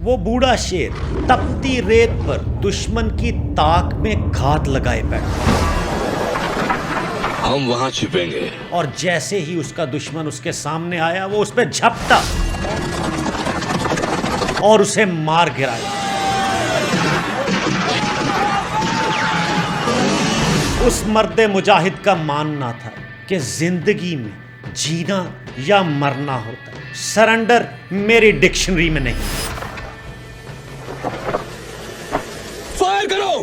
وہ بوڑھا شیر تپتی ریت پر دشمن کی طاق میں گھات لگائے بیٹھا۔ ہم وہاں چھپیں گے، اور جیسے ہی اس کا دشمن اس کے سامنے آیا وہ اس پہ جھپٹا اور اسے مار گرایا۔ اس مرد مجاہد کا ماننا تھا کہ زندگی میں جینا یا مرنا ہوتا ہے، سرنڈر میری ڈکشنری میں نہیں۔ فائر کرو۔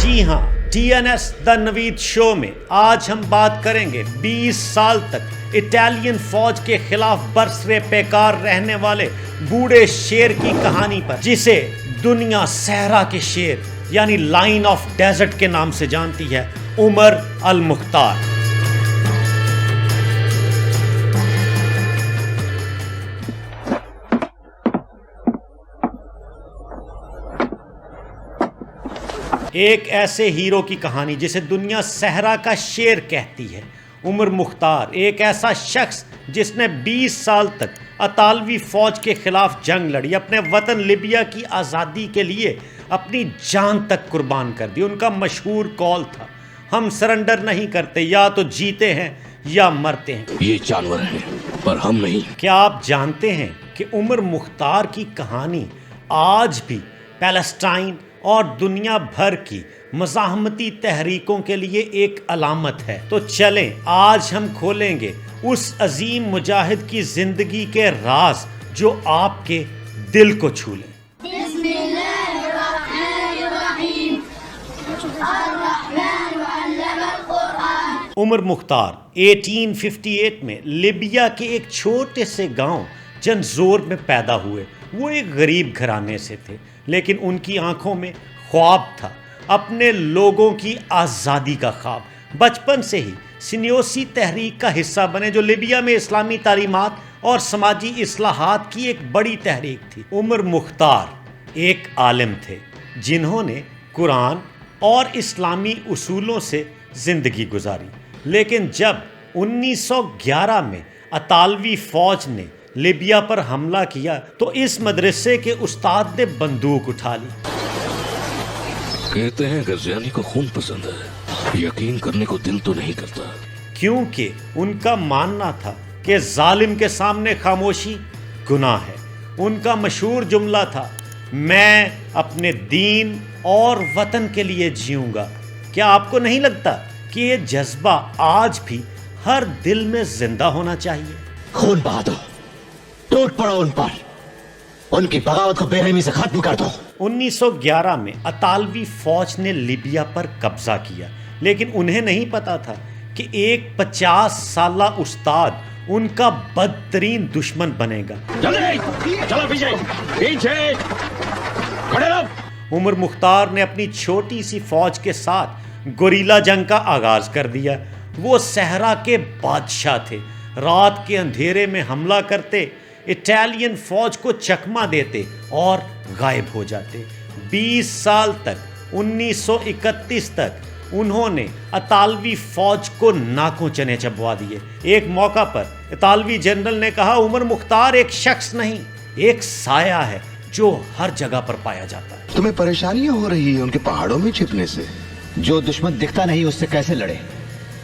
جی ہاں، ٹی این ایس دا نوید شو میں آج ہم بات کریں گے 20 سال تک اٹالین فوج کے خلاف برسرے پیکار رہنے والے بوڑھے شیر کی کہانی پر، جسے دنیا صحرا کے شیر یعنی لائن آف ڈیزرٹ کے نام سے جانتی ہے، عمر المختار۔ ایک ایسے ہیرو کی کہانی جسے دنیا صحرا کا شیر کہتی ہے، عمر مختار ایک ایسا شخص جس نے 20 سال تک اطالوی فوج کے خلاف جنگ لڑی، اپنے وطن لیبیا کی آزادی کے لیے اپنی جان تک قربان کر دی۔ ان کا مشہور قول تھا، ہم سرنڈر نہیں کرتے، یا تو جیتے ہیں یا مرتے ہیں۔ یہ جانور ہیں پر ہم نہیں۔ کیا آپ جانتے ہیں کہ عمر مختار کی کہانی آج بھی پیلسٹائن اور دنیا بھر کی مزاحمتی تحریکوں کے لیے ایک علامت ہے؟ تو چلیں آج ہم کھولیں گے اس عظیم مجاہد کی زندگی کے راز جو آپ کے دل کو چھو لیں۔ بسم اللہ الرحمن الرحیم، الرحمن علم القرآن۔ عمر مختار 1858 میں لیبیا کے ایک چھوٹے سے گاؤں جنزور میں پیدا ہوئے۔ وہ ایک غریب گھرانے سے تھے، لیکن ان کی آنکھوں میں خواب تھا، اپنے لوگوں کی آزادی کا خواب۔ بچپن سے ہی سنیوسی تحریک کا حصہ بنے، جو لیبیا میں اسلامی تعلیمات اور سماجی اصلاحات کی ایک بڑی تحریک تھی۔ عمر مختار ایک عالم تھے جنہوں نے قرآن اور اسلامی اصولوں سے زندگی گزاری، لیکن جب 1911 میں اطالوی فوج نے لیبیا پر حملہ کیا تو اس مدرسے کے استاد نے بندوق اٹھا لی۔ کہتے ہیں غزیانی کو خون پسند ہے، یقین کرنے کو دل تو نہیں کرتا۔ کیونکہ ان کا ماننا تھا کہ ظالم کے سامنے خاموشی گناہ ہے۔ ان کا مشہور جملہ تھا، میں اپنے دین اور وطن کے لیے جیوں گا۔ کیا آپ کو نہیں لگتا کہ یہ جذبہ آج بھی ہر دل میں زندہ ہونا چاہیے؟ خون بہا دو، ٹوٹ پڑو ان پر، ان کی بغاوت کو بے رحمی سے ختم کر دو۔ 1911 میں اطالوی فوج نے لیبیا پر قبضہ کیا، لیکن انہیں نہیں پتا تھا کہ ایک 50 سالہ استاد ان کا بدترین دشمن بنے گا۔ چلو پیچھے پیچھے کھڑے رہو۔ عمر مختار نے اپنی چھوٹی سی فوج کے ساتھ گوریلا جنگ کا آغاز کر دیا۔ وہ صحرا کے بادشاہ تھے، رات کے اندھیرے میں حملہ کرتے، اٹالین فوج کو چکما دیتے اور غائب ہو جاتے۔ 20 سال تک 1931 تک انہوں نے اطالوی فوج کو ناکوں چنے چبوا دیے۔ ایک موقع پر اطالوی جنرل نے کہا، عمر مختار ایک شخص نہیں، ایک سایہ ہے جو ہر جگہ پر پایا جاتا ہے۔ تمہیں پریشانیاں ہو رہی ہیں ان کے پہاڑوں میں چھپنے سے؟ جو دشمن دکھتا نہیں اس سے کیسے لڑے؟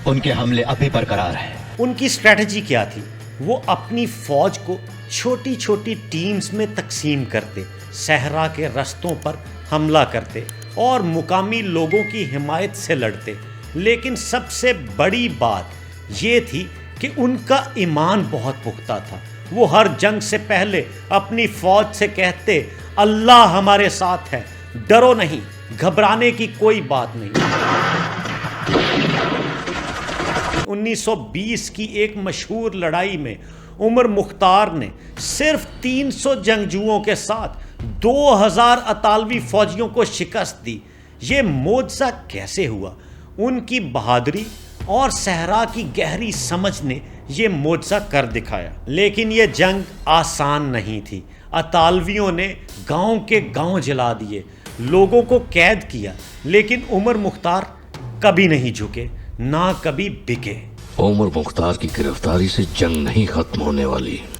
ان کے حملے اب بھی برقرار ہیں۔ ان کی اسٹریٹجی کیا تھی؟ وہ اپنی فوج کو چھوٹی چھوٹی ٹیمز میں تقسیم کرتے، صحرا کے رستوں پر حملہ کرتے اور مقامی لوگوں کی حمایت سے لڑتے۔ لیکن سب سے بڑی بات یہ تھی کہ ان کا ایمان بہت پختہ تھا۔ وہ ہر جنگ سے پہلے اپنی فوج سے کہتے، اللہ ہمارے ساتھ ہے، ڈرو نہیں، گھبرانے کی کوئی بات نہیں۔ 1920 کی ایک مشہور لڑائی میں عمر مختار نے صرف 300 جنگجوؤں کے ساتھ 2000 اطالوی فوجیوں کو شکست دی۔ یہ معجزہ کیسے ہوا؟ ان کی بہادری اور صحرا کی گہری سمجھ نے یہ معجزہ کر دکھایا۔ لیکن یہ جنگ آسان نہیں تھی۔ اطالویوں نے گاؤں کے گاؤں جلا دیے، لوگوں کو قید کیا، لیکن عمر مختار کبھی نہیں جھکے، نہ کبھی بکے۔ عمر مختار کی گرفتاری سے جنگ نہیں ختم ہونے والی۔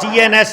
TNS